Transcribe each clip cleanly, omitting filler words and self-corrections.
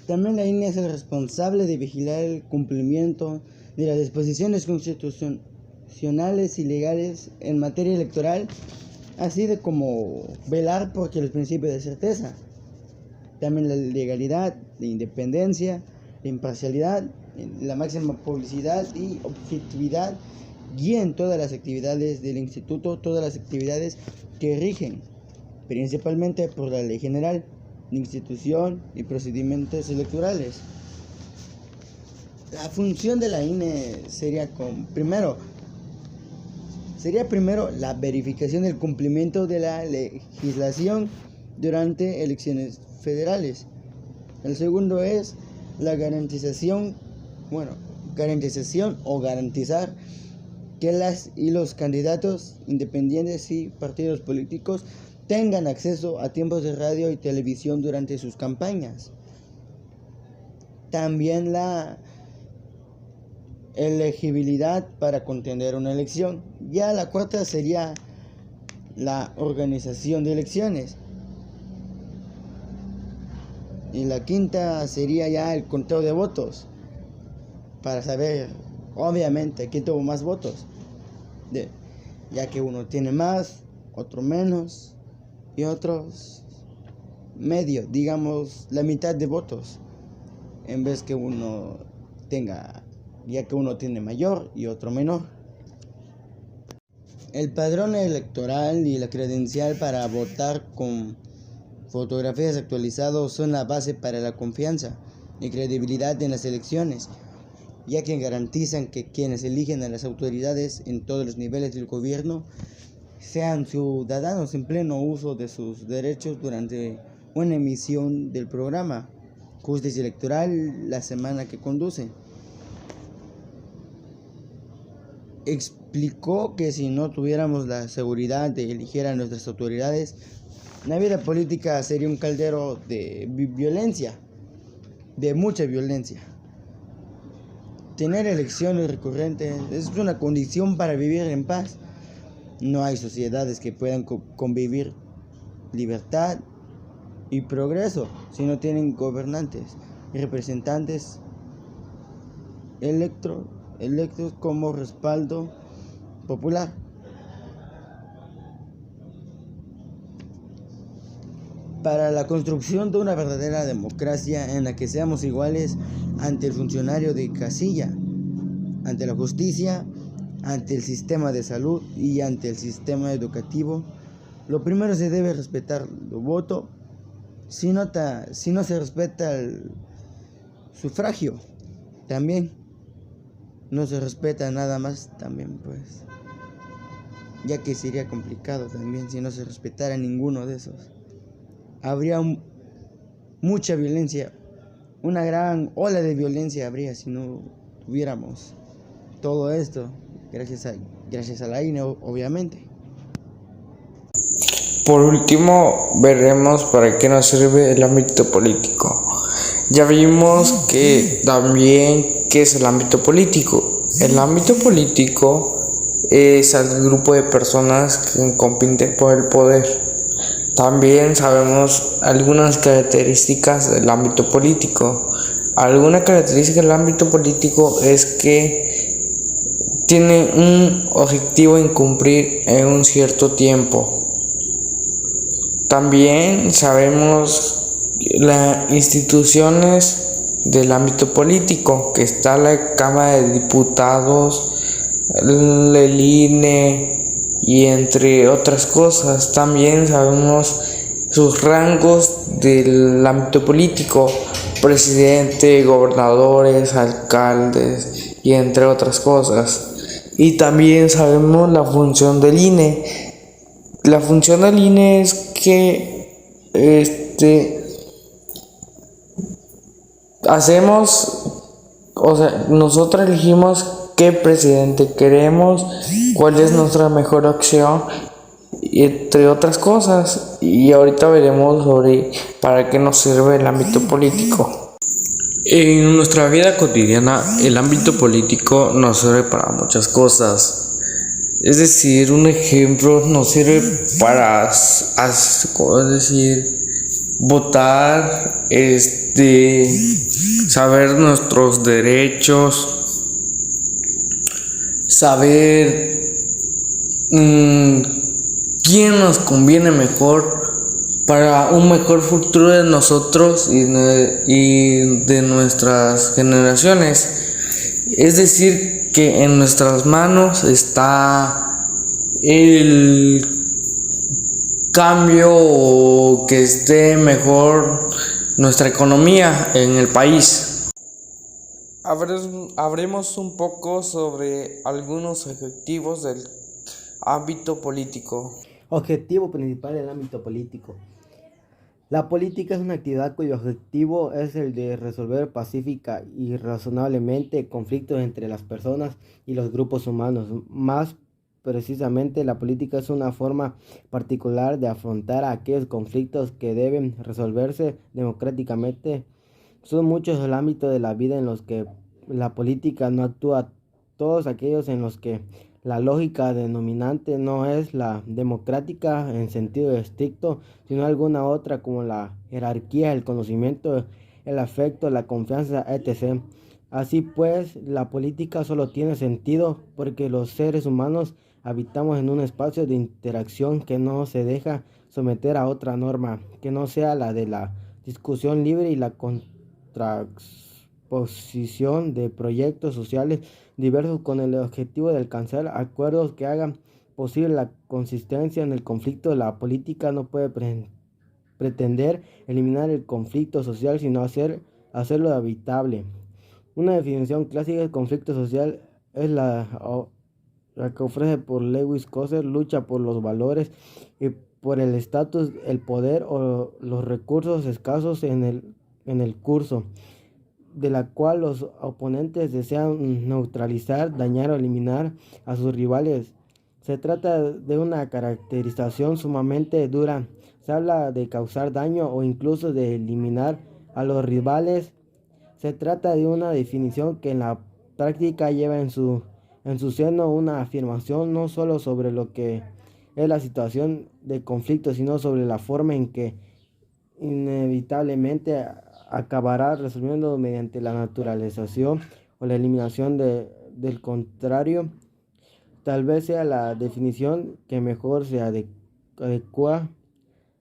también la INE es el responsable de vigilar el cumplimiento de las disposiciones constitucionales y legales en materia electoral, así de como velar por que los principios de certeza, también la legalidad, la independencia, la imparcialidad, la máxima publicidad y objetividad guíen todas las actividades del instituto, todas las actividades que rigen, principalmente por la ley general, la institución y procedimientos electorales. La función de la INE sería primero la verificación del cumplimiento de la legislación durante elecciones federales. El segundo es la garantizar que las y los candidatos independientes y partidos políticos tengan acceso a tiempos de radio y televisión durante sus campañas. También la elegibilidad para contender una elección. Ya la cuarta sería la organización de elecciones. Y la quinta sería ya el conteo de votos, para saber, obviamente, quién tuvo más votos, ya que uno tiene más, otro menos y otros medio, digamos la mitad de votos, en vez que uno tenga, ya que uno tiene mayor y otro menor. El padrón electoral y la credencial para votar con fotografías actualizadas son la base para la confianza y credibilidad en las elecciones, ya que garantizan que quienes eligen a las autoridades en todos los niveles del gobierno sean ciudadanos en pleno uso de sus derechos durante una emisión del programa Justicia Electoral la semana que conduce. Explicó que si no tuviéramos la seguridad de elegir a nuestras autoridades, la vida política sería un caldero de violencia, de mucha violencia. Tener elecciones recurrentes es una condición para vivir en paz. No hay sociedades que puedan convivir libertad y progreso si no tienen gobernantes y representantes electos como respaldo popular. Para la construcción de una verdadera democracia en la que seamos iguales ante el funcionario de casilla, ante la justicia, ante el sistema de salud y ante el sistema educativo, lo primero se debe respetar el voto. Si no se respeta el sufragio, también no se respeta nada más, también pues, ya que sería complicado también si no se respetara ninguno de esos. Habría mucha violencia, una gran ola de violencia habría si no tuviéramos todo esto, gracias a la INE, obviamente. Por último, veremos para qué nos sirve el ámbito político. Ya vimos que también qué es el ámbito político. El ámbito político es el grupo de personas que compiten por el poder. También sabemos algunas características del ámbito político. Alguna característica del ámbito político es que tiene un objetivo en cumplir en un cierto tiempo. También sabemos las instituciones del ámbito político, que está la Cámara de Diputados, el INE y entre otras cosas. También sabemos sus rangos del ámbito político: presidente, gobernadores, alcaldes y entre otras cosas. Y también sabemos la función del INE. La función del INE es que nosotros elegimos qué presidente queremos, cuál es nuestra mejor opción, entre otras cosas. Y ahorita veremos sobre para qué nos sirve el ámbito político. En nuestra vida cotidiana, el ámbito político nos sirve para muchas cosas. Es decir, un ejemplo, nos sirve para votar saber nuestros derechos, saber quién nos conviene mejor para un mejor futuro de nosotros y de nuestras generaciones. Es decir, que en nuestras manos está el cambio o que esté mejor nuestra economía en el país. Hablemos un poco sobre algunos objetivos del ámbito político. Objetivo principal del ámbito político. La política es una actividad cuyo objetivo es el de resolver pacífica y razonablemente conflictos entre las personas y los grupos humanos. Más precisamente, la política es una forma particular de afrontar aquellos conflictos que deben resolverse democráticamente. Son muchos el ámbito de la vida en los que la política no actúa, todos aquellos en los que la lógica denominante no es la democrática en sentido estricto, sino alguna otra como la jerarquía, el conocimiento, el afecto, la confianza, etc. Así pues, la política solo tiene sentido porque los seres humanos habitamos en un espacio de interacción que no se deja someter a otra norma, que no sea la de la discusión libre y la contraposición de proyectos sociales diversos con el objetivo de alcanzar acuerdos que hagan posible la consistencia en el conflicto. La política no puede pretender eliminar el conflicto social, sino hacerlo habitable. Una definición clásica del conflicto social es la que ofrece por Lewis Coser: lucha por los valores y por el estatus, el poder o los recursos escasos en el curso de la cual los oponentes desean neutralizar, dañar o eliminar a sus rivales. Se trata de una caracterización sumamente dura. Se habla de causar daño o incluso de eliminar a los rivales. Se trata de una definición que en la práctica lleva en su seno una afirmación no solo sobre lo que es la situación de conflicto, sino sobre la forma en que inevitablemente acabará resolviendo mediante la naturalización o la eliminación del contrario. Tal vez sea la definición que mejor se adecua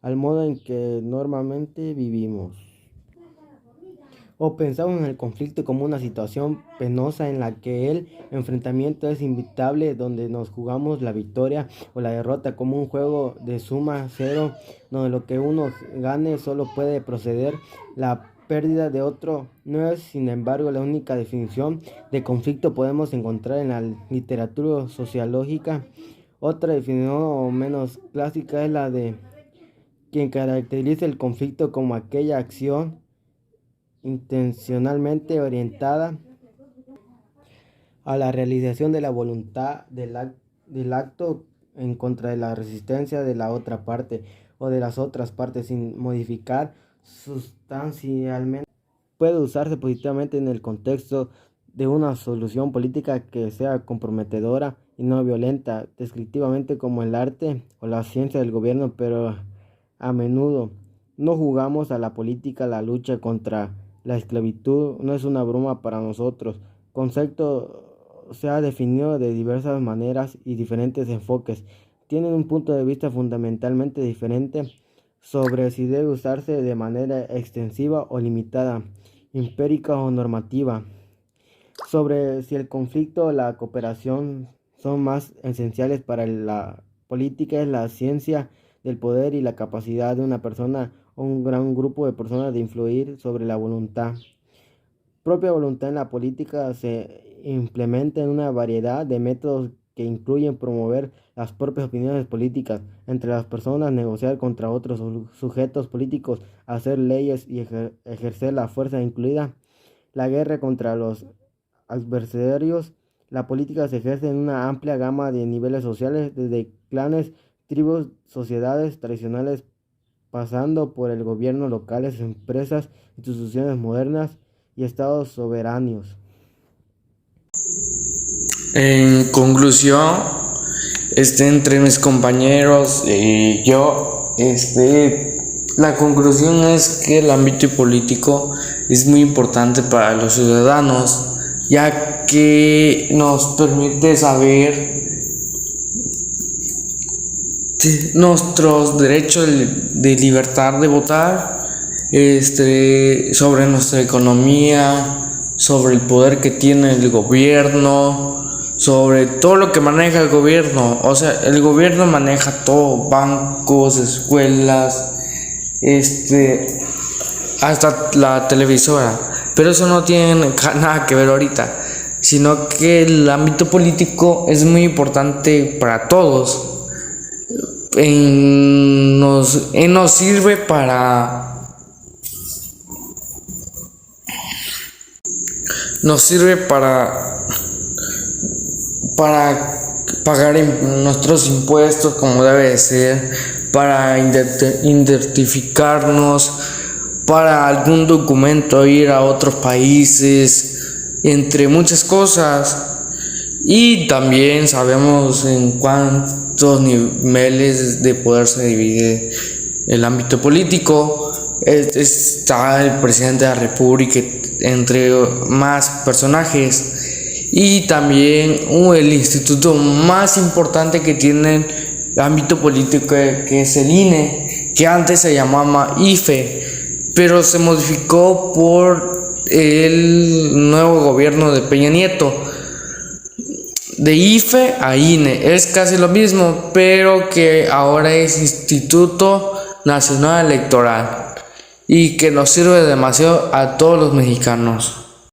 al modo en que normalmente vivimos. O pensamos en el conflicto como una situación penosa en la que el enfrentamiento es inevitable, donde nos jugamos la victoria o la derrota, como un juego de suma cero, donde lo que uno gane solo puede proceder la pérdida de otro. No es, sin embargo, la única definición de conflicto podemos encontrar en la literatura sociológica. Otra definición menos clásica es la de quien caracteriza el conflicto como aquella acción intencionalmente orientada a la realización de la voluntad del acto en contra de la resistencia de la otra parte o de las otras partes, sin modificar sustancialmente. Puede usarse positivamente en el contexto de una solución política que sea comprometedora y no violenta, descriptivamente como el arte o la ciencia del gobierno, pero a menudo no jugamos a la política. La lucha contra la esclavitud no es una broma para nosotros. Concepto se ha definido de diversas maneras y diferentes enfoques tienen un punto de vista fundamentalmente diferente sobre si debe usarse de manera extensiva o limitada, empírica o normativa, sobre si el conflicto o la cooperación son más esenciales para la política. Es la ciencia del poder y la capacidad de una persona o un gran grupo de personas de influir sobre la voluntad. Propia voluntad en la política se implementa en una variedad de métodos que incluyen promover las propias opiniones políticas entre las personas, negociar contra otros sujetos políticos, hacer leyes y ejercer la fuerza, incluida la guerra contra los adversarios. La política se ejerce en una amplia gama de niveles sociales, desde clanes, tribus, sociedades tradicionales, pasando por el gobierno, locales, empresas, instituciones modernas y estados soberanos. En conclusión, entre mis compañeros y yo, La conclusión es que el ámbito político es muy importante para los ciudadanos, ya que nos permite saber nuestros derechos de libertad de votar, sobre nuestra economía, sobre el poder que tiene el gobierno, sobre todo lo que maneja el gobierno. O sea, el gobierno maneja todo: bancos, escuelas, hasta la televisora. Pero eso no tiene nada que ver ahorita, sino que el ámbito político es muy importante para todos. Nos sirve para pagar nuestros impuestos como debe de ser, para identificarnos, para algún documento ir a otros países, entre muchas cosas. Y también sabemos en cuántos niveles de poder se divide el ámbito político. Está el presidente de la República, entre más personajes, y también el instituto más importante que tiene el ámbito político, que es el INE, que antes se llamaba IFE, pero se modificó por el nuevo gobierno de Peña Nieto. De IFE a INE es casi lo mismo, pero que ahora es Instituto Nacional Electoral, y que nos sirve demasiado a todos los mexicanos.